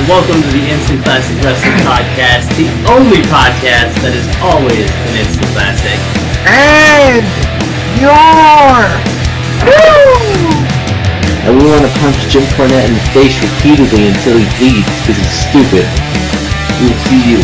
welcome to the Instant Classic Wrestling Podcast, the only podcast that is always an instant classic. And your And we want to punch Jim Cornette in the face repeatedly until he bleeds because he's stupid. We will see you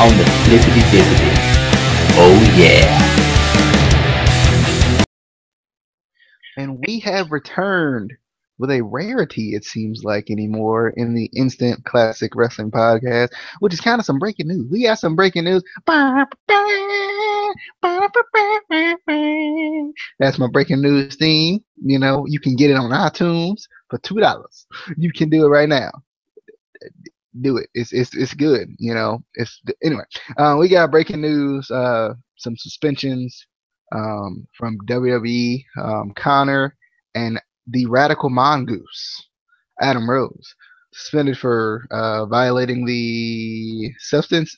on the flippity dippity. Oh yeah. And we have returned with a rarity, it seems like, anymore in the Instant Classic Wrestling Podcast, which is kind of some breaking news. We got some breaking news. That's my breaking news theme. You know, you can get it on iTunes for $2. You can do it right now. Do it. It's good. You know. Anyway. We got breaking news. Some suspensions from WWE. Konnor and the Radical Mongoose, Adam Rose, suspended for violating the substance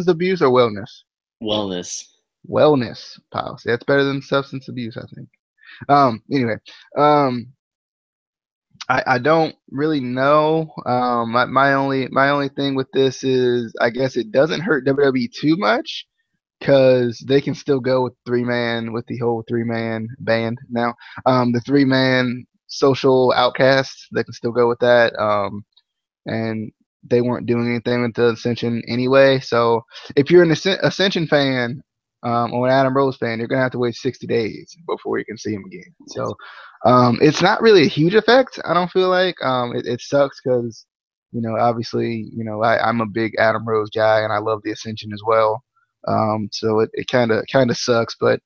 abuse or Wellness policy. That's better than substance abuse, I think. Anyway, I don't really know. My only thing with this is I guess it doesn't hurt WWE too much because they can still go with the whole 3-man band now. The 3-man social outcasts, they can still go with that. And they weren't doing anything with the Ascension anyway. So if you're an Ascension fan or an Adam Rose fan, you're gonna have to wait 60 days before you can see him again. So it's not really a huge effect. I don't feel like it sucks because obviously I'm a big Adam Rose guy and I love the Ascension as well. So it kind of sucks, but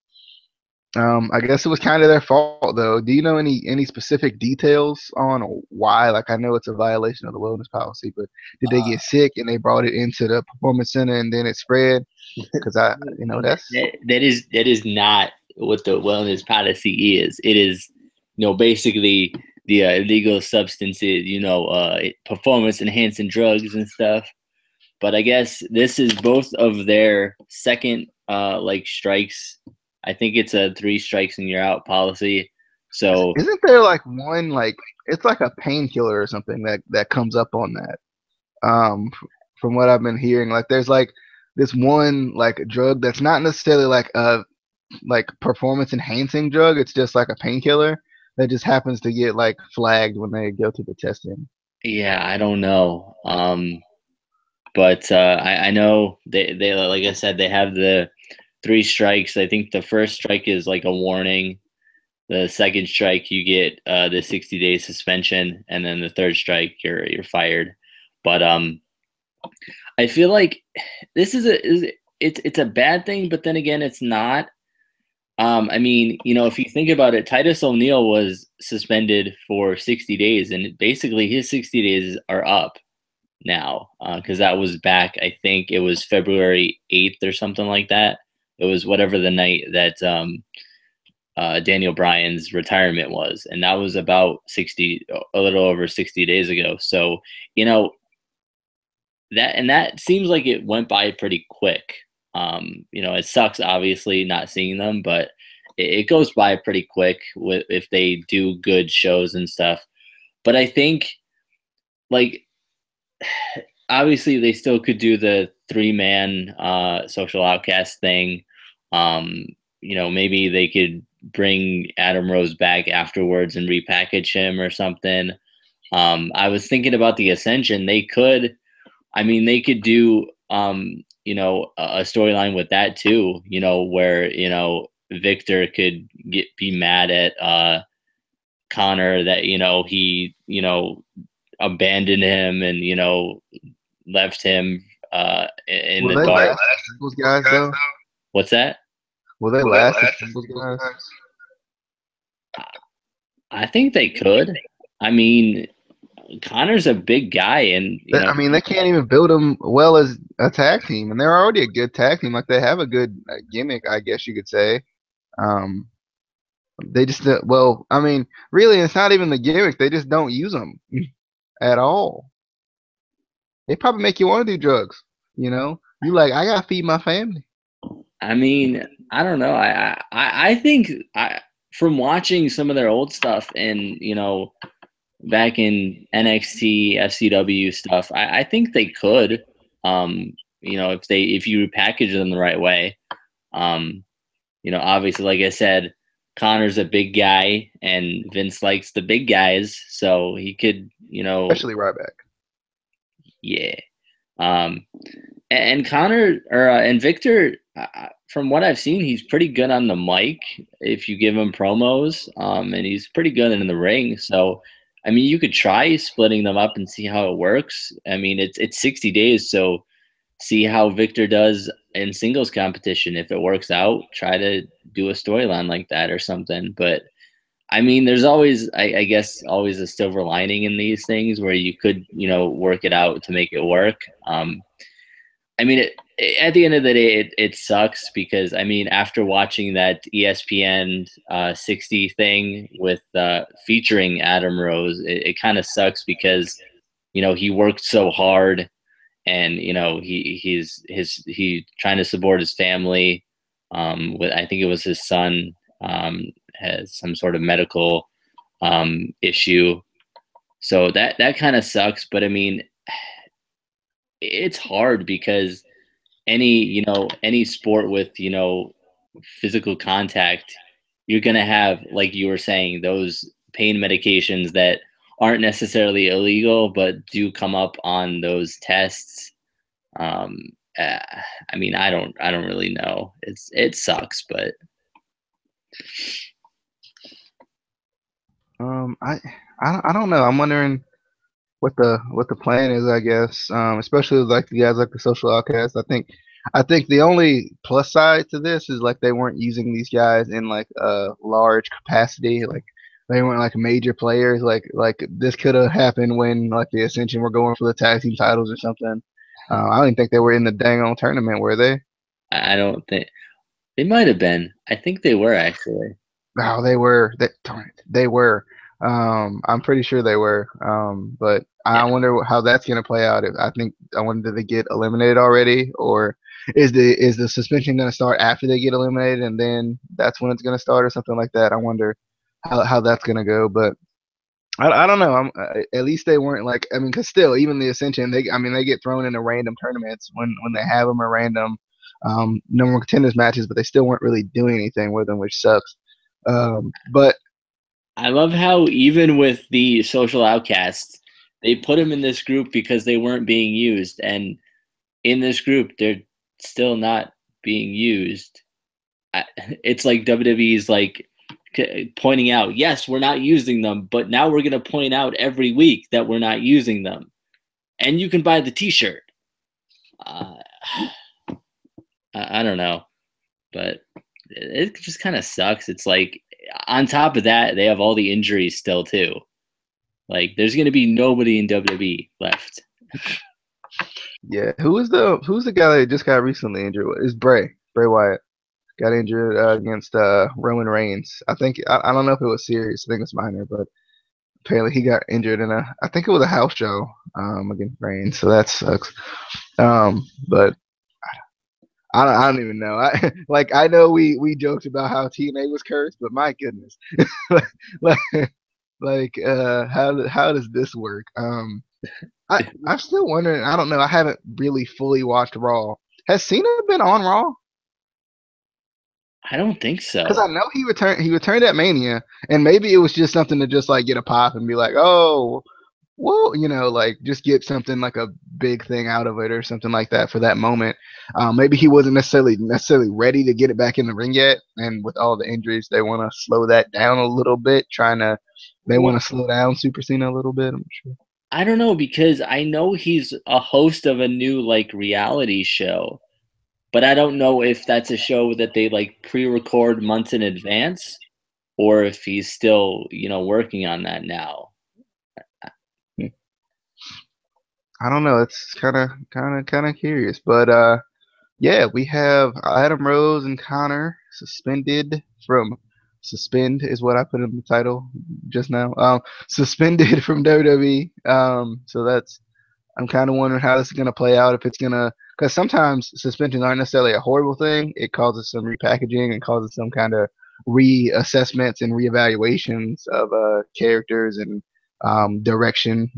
I guess it was kind of their fault though. Do you know any specific details on why? Like, I know it's a violation of the wellness policy, but did they get sick and they brought it into the performance center and then it spread? Because that is not what the wellness policy is. It is, basically the illegal substances, performance enhancing drugs and stuff. But I guess this is both of their second strikes. I think it's a 3 strikes and you're out policy. So isn't there like one it's like a painkiller or something that comes up on that? From what I've been hearing, like there's like this one drug that's not necessarily like a performance enhancing drug. It's just like a painkiller that just happens to get flagged when they go through the testing. Yeah, I don't know. But I know they like I said, they have the 3 strikes. I think the first strike is like a warning. The second strike, you get the 60-day suspension, and then the third strike, you're fired. But I feel like this it's a bad thing, but then again, it's not. I mean, if you think about it, Titus O'Neil was suspended for 60 days, and basically his 60 days are up now because that was back, I think it was February 8th or something like that. It was whatever the night that Daniel Bryan's retirement was, and that was about a little over 60 days ago. So that seems like it went by pretty quick. It sucks obviously not seeing them, but it goes by pretty quick if they do good shows and stuff. But I think obviously they still could do the 3-man social outcast thing. Maybe they could bring Adam Rose back afterwards and repackage him or something. I was thinking about the Ascension. They could do a storyline with that too, where Victor could be mad at Konnor that he abandoned him and left him in the dark. Those guys though? What's that? Will they last as those guys? I think they could. I mean, Connor's a big guy, and they can't even build them well as a tag team, and they're already a good tag team. Like, they have a good gimmick, I guess you could say. They just really, it's not even the gimmick. They just don't use them at all. They probably make you want to do drugs. You I gotta feed my family. I mean, I don't know. I think from watching some of their old stuff and back in NXT, FCW stuff, I think they could. If you package them the right way. Obviously, like I said, Connor's a big guy, and Vince likes the big guys, so he could, especially Ryback. Yeah. And Konnor and Victor, from what I've seen, he's pretty good on the mic if you give him promos, and he's pretty good in the ring. So, I mean, you could try splitting them up and see how it works. I mean, it's 60 days, so see how Victor does in singles competition. If it works out, try to do a storyline like that or something. But I mean, there's always, I guess, always a silver lining in these things where you could, work it out to make it work. I mean, at the end of the day, it sucks because, I mean, after watching that ESPN 60 thing with featuring Adam Rose, it kind of sucks because, he worked so hard and, he's trying to support his family. I think it was his son has some sort of medical issue. So that kind of sucks. But I mean, it's hard because any sport with, physical contact, you're going to have, like you were saying, those pain medications that aren't necessarily illegal, but do come up on those tests. I mean, I don't really know. It sucks, but I don't know. I'm wondering what the plan is, I guess. Especially like the guys like the social outcasts. I think the only plus side to this is like they weren't using these guys in like a large capacity. Like they weren't like major players. Like this could have happened when like the Ascension were going for the tag team titles or something. I don't even think they were in the dang on tournament, were they? I don't think they might have been. I think they were actually. Oh, they were. They were. I'm pretty sure they were. But I Yeah. wonder how that's gonna play out. I wonder, did they get eliminated already, or is the suspension gonna start after they get eliminated, and then that's when it's gonna start, or something like that? I wonder how that's gonna go. But I don't know. At least they weren't like, I mean, because still, even the Ascension, they get thrown into random tournaments when they have them, or random number one contenders matches, but they still weren't really doing anything with them, which sucks. But I love how even with the social outcasts, they put them in this group because they weren't being used, and in this group, they're still not being used. It's like WWE's like pointing out, yes, we're not using them, but now we're going to point out every week that we're not using them, and you can buy the T-shirt. I don't know, but it just kind of sucks. It's like on top of that, they have all the injuries still too. Like there's going to be nobody in WWE left. yeah, who's the guy that just got recently injured? It's Bray Wyatt got injured against Roman Reigns. I don't know if it was serious. I think it's minor, but apparently he got injured in I think it was a house show against Reigns. So that sucks. But I don't even know. I know we joked about how TNA was cursed, but my goodness, like how does this work? I'm still wondering. I don't know. I haven't really fully watched Raw. Has Cena been on Raw? I don't think Because so. I know he returned. He returned at Mania, and maybe it was just something to just like get a pop and be like, oh, well, like just get something like a big thing out of it or something like that for that moment. Maybe he wasn't necessarily ready to get it back in the ring yet, and with all the injuries, they want to slow that down a little bit. They want Well, to slow down Super Cena a little bit. I'm sure. I don't know because I know he's a host of a new like reality show, but I don't know if that's a show that they like pre-record months in advance or if he's still, working on that now. I don't know. It's kind of curious, but yeah, we have Adam Rose and Konnor suspend is what I put in the title just now. Suspended from WWE. So I'm kind of wondering how this is gonna play out. If it's gonna, because sometimes suspensions aren't necessarily a horrible thing. It causes some repackaging and causes some kind of reassessments and reevaluations of characters and direction,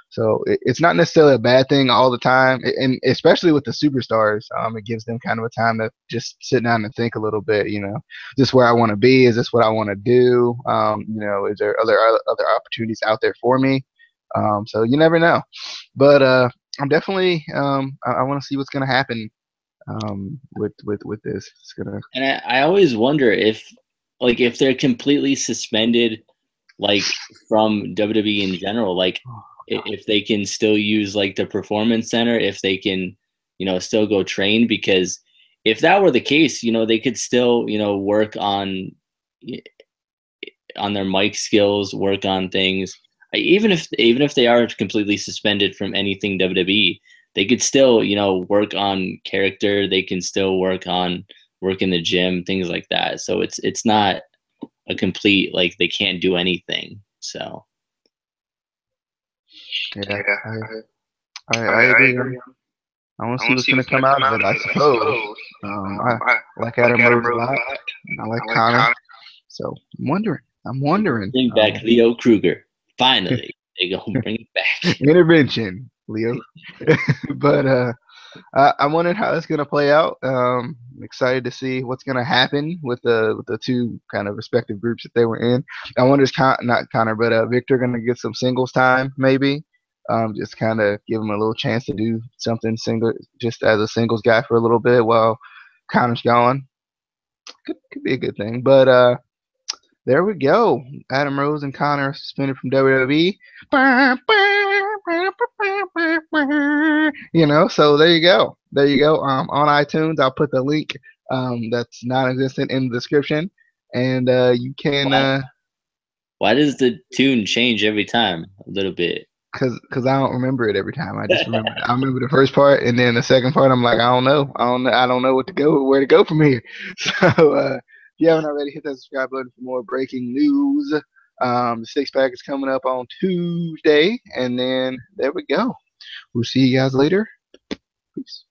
So it's not necessarily a bad thing all the time, and especially with the superstars, it gives them kind of a time to just sit down and think a little bit. Is this where I want to be? Is this what I want to do? Is there other opportunities out there for me? So you never know, but I'm definitely I want to see what's going to happen with this. It's gonna. And I always wonder if they're completely suspended, like from WWE in general, like if they can still use like the performance center, if they can, still go train, because if that were the case, they could still, work on their mic skills, work on things. Even if they are completely suspended from anything WWE, they could still, work on character. They can still work in the gym, things like that. So it's not a complete, like, they can't do anything. So yeah, I agree. I want to see what's going to come out of it, I suppose. I like Adam Rose a lot. I like Konnor. So I'm wondering. Bring back Leo Kruger. Finally, they go bring it back. Intervention, Leo. But I wondered how it's going to play out. I'm excited to see what's going to happen with the two kind of respective groups that they were in. I wonder is not Konnor, but Victor going to get some singles time maybe. Just kind of give him a little chance to do something single, just as a singles guy for a little bit while Connor's gone. Could be a good thing. But there we go. Adam Rose and Konnor suspended from WWE. So there you go. On iTunes, I'll put the link that's non-existent in the description, and you can. Why does the tune change every time a little bit? Because I don't remember it every time. I just remember I remember the first part, and then the second part I'm like, I don't know where to go from here. So if you haven't already, hit that subscribe button for more breaking news. The six pack is coming up on Tuesday, and then there we go. We'll see you guys later. Peace.